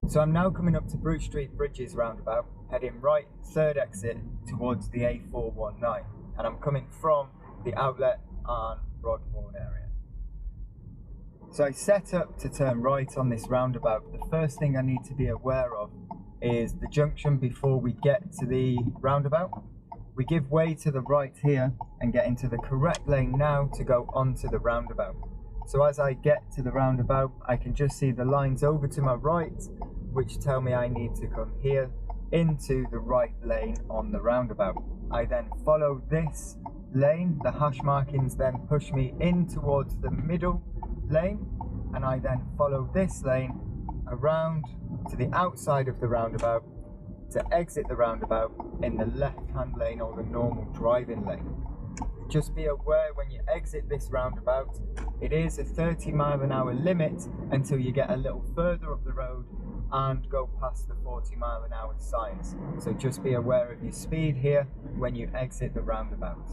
So I'm now coming up to Bruce Street Bridges roundabout, heading right, third exit towards the A419, and I'm coming from the outlet on Broadbourne area. So I set up to turn right on this roundabout. The first thing I need to be aware of is the junction before we get to the roundabout. We give way to the right here and get into the correct lane now to go onto the roundabout. So as I get to the roundabout, I can just see the lines over to my right, which tell me I need to come here into the right lane on the roundabout. I then follow this lane, the hash markings then push me in towards the middle lane, and I then follow this lane around to the outside of the roundabout to exit the roundabout in the left-hand lane or the normal driving lane. Just be aware when you exit this roundabout, it is a 30-mile-an-hour limit until you get a little further up the road and go past the 40-mile-an-hour signs. So just be aware of your speed here when you exit the roundabout.